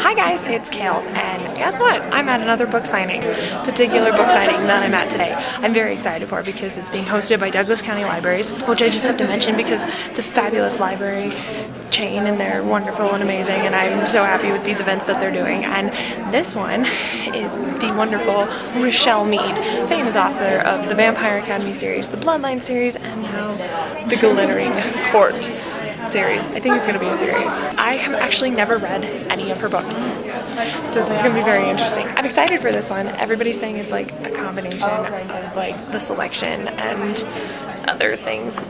Hi guys, it's Kales, and guess what? I'm at another book signing, particular book signing that I'm at today. I'm very excited for it because it's being hosted by Douglas County Libraries, which I just have to mention because it's a fabulous library chain and they're wonderful and amazing, and I'm so happy with these events that they're doing. And this one is the wonderful Richelle Mead, famous author of the Vampire Academy series, the Bloodlines series, and now the Glittering Court series. I think it's going to be a series. I have actually never read any of her books, so this is going to be very interesting. I'm excited for this one. Everybody's saying it's like a combination of like the selection and other things.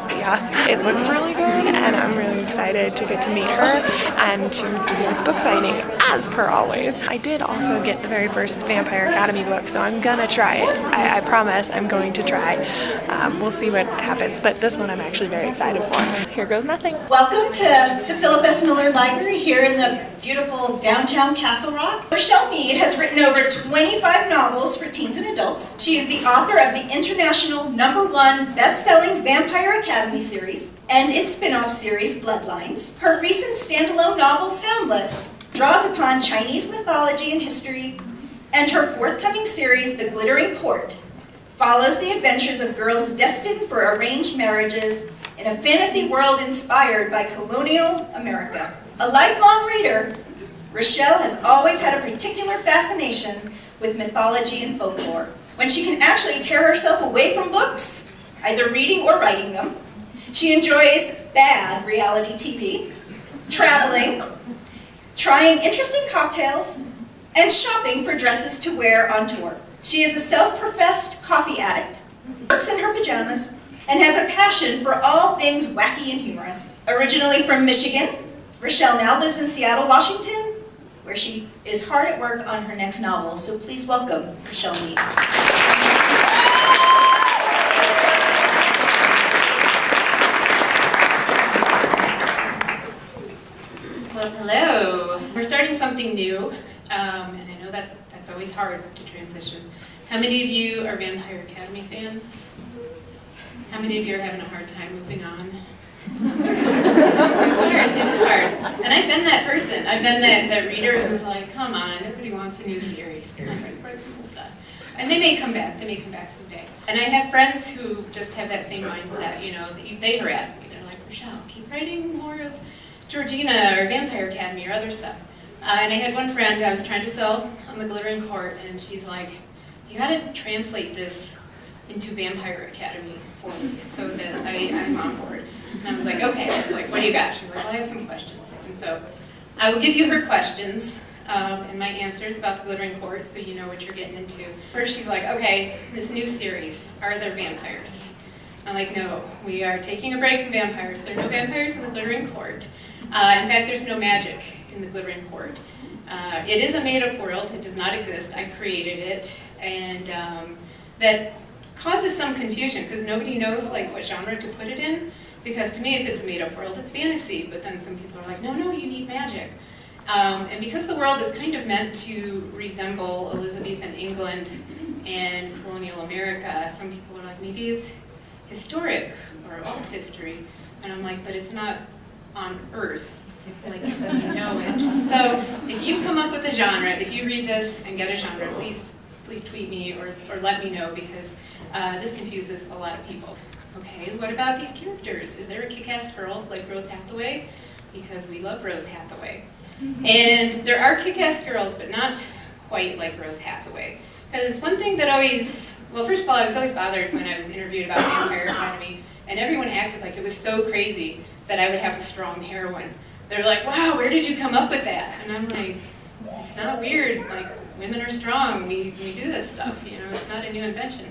Yeah, it looks really good, and I'm really excited to get to meet her and to do this book signing, as per always. I did also get the very first Vampire Academy book, so I'm gonna try it. I promise I'm going to try. We'll see what happens, but this one I'm actually very excited for. Here goes nothing. Welcome to the Philip S. Miller Library here in the beautiful downtown Castle Rock. Richelle Mead has written over 25 novels for teens and adults. She is the author of the international #1 best-selling Vampire Academy series and its spin-off series, Bloodlines. Her recent standalone novel, Soundless, draws upon Chinese mythology and history, and her forthcoming series, The Glittering Court, follows the adventures of girls destined for arranged marriages in a fantasy world inspired by colonial America. A lifelong reader, Richelle has always had a particular fascination with mythology and folklore. When she can actually tear herself away from books, either reading or writing them, she enjoys bad reality TV, traveling, trying interesting cocktails, and shopping for dresses to wear on tour. She is a self-professed coffee addict, works in her pajamas, and has a passion for all things wacky and humorous. Originally from Michigan, Richelle now lives in Seattle, Washington, where she is hard at work on her next novel. So please welcome Richelle Mead. Well, hello. We're starting something new, and I know that's always hard to transition. How many of you are Vampire Academy fans? How many of you are having a hard time moving on? It's hard, it is hard. And I've been that person. I've been that reader who's like, come on, everybody wants a new series. Come on, write some cool stuff. And they may come back someday. And I have friends who just have that same mindset, you know, they harass me. They're like, Richelle, keep writing more of Georgina or Vampire Academy or other stuff. And I had one friend I was trying to sell on the Glittering Court, and she's like, you gotta translate this into Vampire Academy for me so that I'm on board. And I was like, okay. I was like, what do you got? She's like, well, I have some questions. And so I will give you her questions and my answers about the Glittering Court so you know what you're getting into. First, she's like, okay, this new series, are there vampires? I'm like, no, we are taking a break from vampires. There are no vampires in the Glittering Court. In fact, there's no magic in the Glittering Court. It is a made-up world. It does not exist. I created it, and that causes some confusion because nobody knows like what genre to put it in. Because to me, if it's a made-up world, it's fantasy. But then some people are like, no, you need magic. And because the world is kind of meant to resemble Elizabethan England and colonial America, some people are like, maybe it's historic or alt history. And I'm like, but it's not on Earth, like as we know it. So if you come up with a genre, if you read this and get a genre, please tweet me or let me know, because this confuses a lot of people. Okay, what about these characters? Is there a kick-ass girl like Rose Hathaway? Because we love Rose Hathaway. And there are kick-ass girls, but not quite like Rose Hathaway. Because one thing that always, well, first of all, I was always bothered when I was interviewed about Vampire Academy, and everyone acted like it was so crazy that I would have a strong heroine. They're like, wow, where did you come up with that? And I'm like, it's not weird, like, women are strong, we do this stuff, you know, it's not a new invention.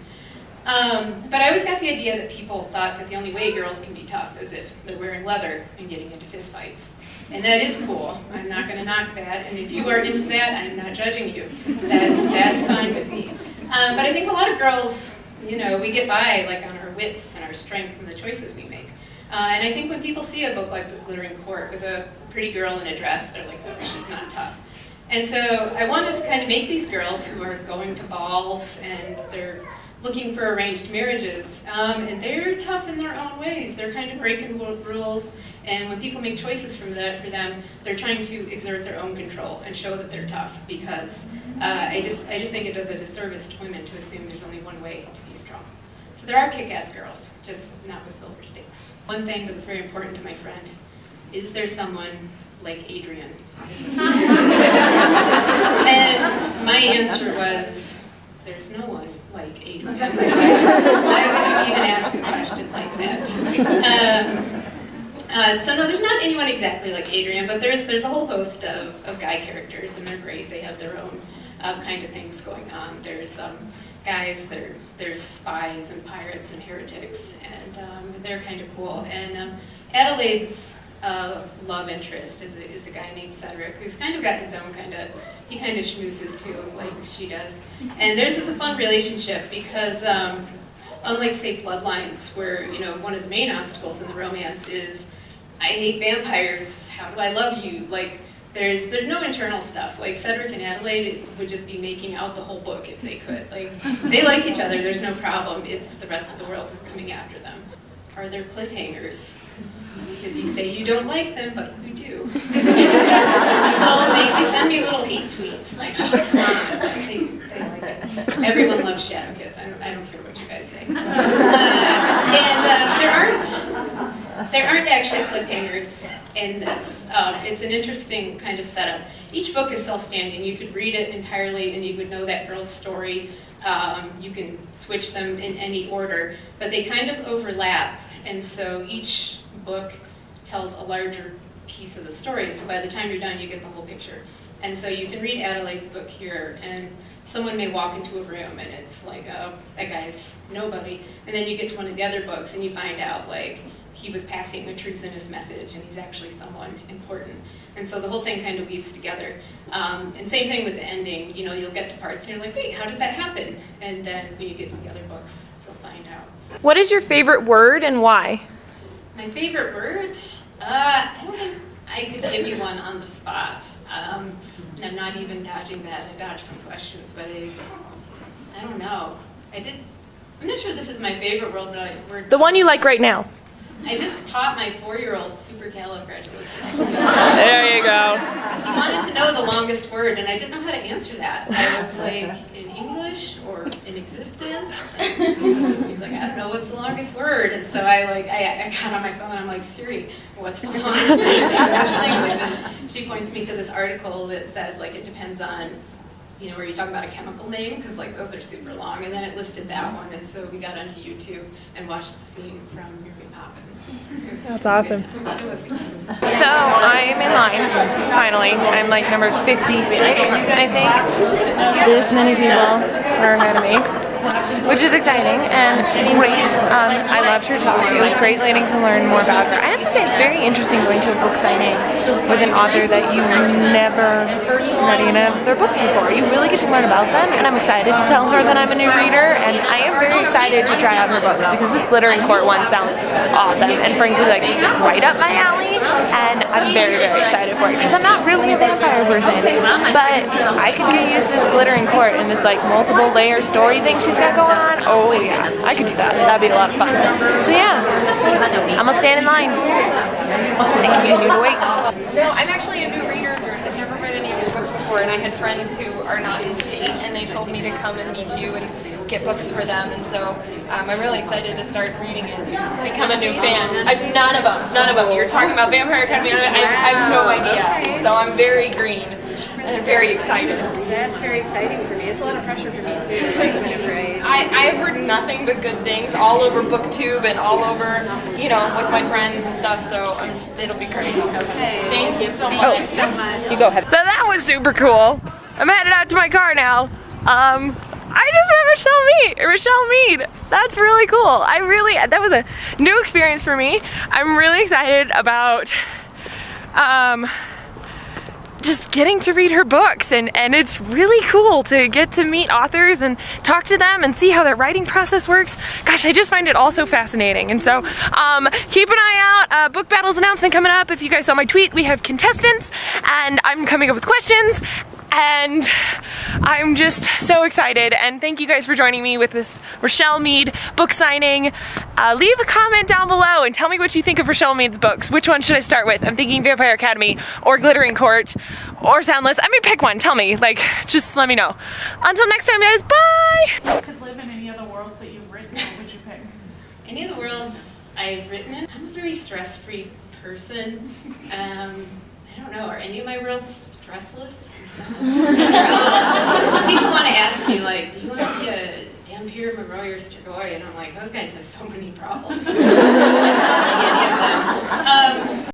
But I always got the idea that people thought that the only way girls can be tough is if they're wearing leather and getting into fistfights. And that is cool, I'm not gonna knock that, and if you are into that, I'm not judging you. That's fine with me. But I think a lot of girls, you know, we get by like on our wits and our strength and the choices we make. And I think when people see a book like The Glittering Court with a pretty girl in a dress, they're like, oh, she's not tough. And so I wanted to kind of make these girls who are going to balls and they're looking for arranged marriages, and they're tough in their own ways. They're kind of breaking rules, And when people make choices for them, they're trying to exert their own control and show that they're tough, because I just think it does a disservice to women to assume there's only one way to be strong. So there are kick-ass girls, just not with silver stakes. One thing that was very important to my friend, is there someone like Adrian? And my answer was, there's no one like Adrian. Why would you even ask a question like that? So no, there's not anyone exactly like Adrian, but there's a whole host of guy characters, and they're great. They have their own kind of things going on. There's guys, there's spies and pirates and heretics, and they're kind of cool. And Adelaide's love interest is a guy named Cedric, who's kind of got his own he kind of schmoozes too, like she does. And theirs is a fun relationship because unlike, say, Bloodlines, where, you know, one of the main obstacles in the romance is, I hate vampires, how do I love you? Like, there's no internal stuff. Like, Cedric and Adelaide would just be making out the whole book if they could. Like, they like each other, there's no problem. It's the rest of the world coming after them. Are there cliffhangers? Because you say you don't like them, but you do. Well, they send me little hate tweets, like, oh, come on, they like it. Everyone loves Shadowkiss, I don't care what you guys say. There aren't actually cliffhangers in this. It's an interesting kind of setup. Each book is self-standing. You could read it entirely and you would know that girl's story. You can switch them in any order, but they kind of overlap, and so each book tells a larger piece of the story, and so by the time you're done, you get the whole picture. And so you can read Adelaide's book here, and someone may walk into a room, and it's like, oh, that guy's nobody. And then you get to one of the other books, and you find out, like, he was passing a treasonous message, and he's actually someone important. And so the whole thing kind of weaves together. And same thing with the ending. You know, you'll get to parts, and you're like, wait, how did that happen? And then when you get to the other books, you'll find out. What is your favorite word and why? My favorite word? I don't think I could give you one on the spot. And I'm not even dodging that. I dodged some questions, but I don't know. I'm not sure this is my favorite word, but The one you like right now. I just taught my 4-year-old supercalifragilistic. There you go. Because he wanted to know the longest word, and I didn't know how to answer that. I was like, in English or in existence? And he's like, I don't know, what's the longest word? And so I got on my phone, I'm like, Siri, what's the longest word in English language? And she points me to this article that says, like, it depends on, you know, where you talk about a chemical name, because like those are super long, and then it listed that one, and so we got onto YouTube and watched the scene from Mary Poppins. That's awesome. It was good times. So I'm in line, finally. I'm like number 56, I think. This many people are ahead of me, which is exciting and great. I loved her talk. It was great getting to learn more about her. I have to say it's very interesting going to a book signing with an author that you've never read any of their books before. You really get to learn about them, and I'm excited to tell her that I'm a new reader, and I am very excited to try out her books because this Glittering Court one sounds awesome and frankly like right up my alley, and I'm very, very excited for it because I'm not really a vampire person, but I could get used to this Glittering Court and this like multiple layer story thing she's got going on. Oh yeah, I could do that. That'd be a lot of fun. So yeah, I'm gonna stand in line and continue to wait. No, I'm actually a new reader of yours. I've never read any of your books before, and I had friends who are not in state, and they told me to come and meet you and get books for them, and so I'm really excited to start reading it and become a new fan. None of them. You're talking about Vampire Academy, I have no idea, so I'm very green. And I'm very excited. That's very exciting for me. It's a lot of pressure for me too. Like whenever I have heard nothing but good things all over BookTube and all over, you know, with my friends and stuff. So it'll be great. Okay. Thank you so much. Thanks so much. You go ahead. So that was super cool. I'm headed out to my car now. I just met Richelle Mead. That's really cool. That was a new experience for me. I'm really excited about just getting to read her books, and it's really cool to get to meet authors and talk to them and see how their writing process works. Gosh, I just find it all so fascinating. And so keep an eye out. Book Battles announcement coming up. If you guys saw my tweet, we have contestants, and I'm coming up with questions. And I'm just so excited, and thank you guys for joining me with this Richelle Mead book signing. Leave a comment down below and tell me what you think of Richelle Mead's books. Which one should I start with? I'm thinking Vampire Academy or Glittering Court or Soundless. I mean, pick one. Tell me. Like, just let me know. Until next time, guys. Bye! If you could live in any other worlds that you've written, what would you pick? Any of the worlds I've written in, I'm a very stress-free person. I don't know, are any of my worlds stressless? People want to ask me, like, do you want to be a Dampier, Monroe, or Strigoi? And I'm like, those guys have so many problems. Any of them.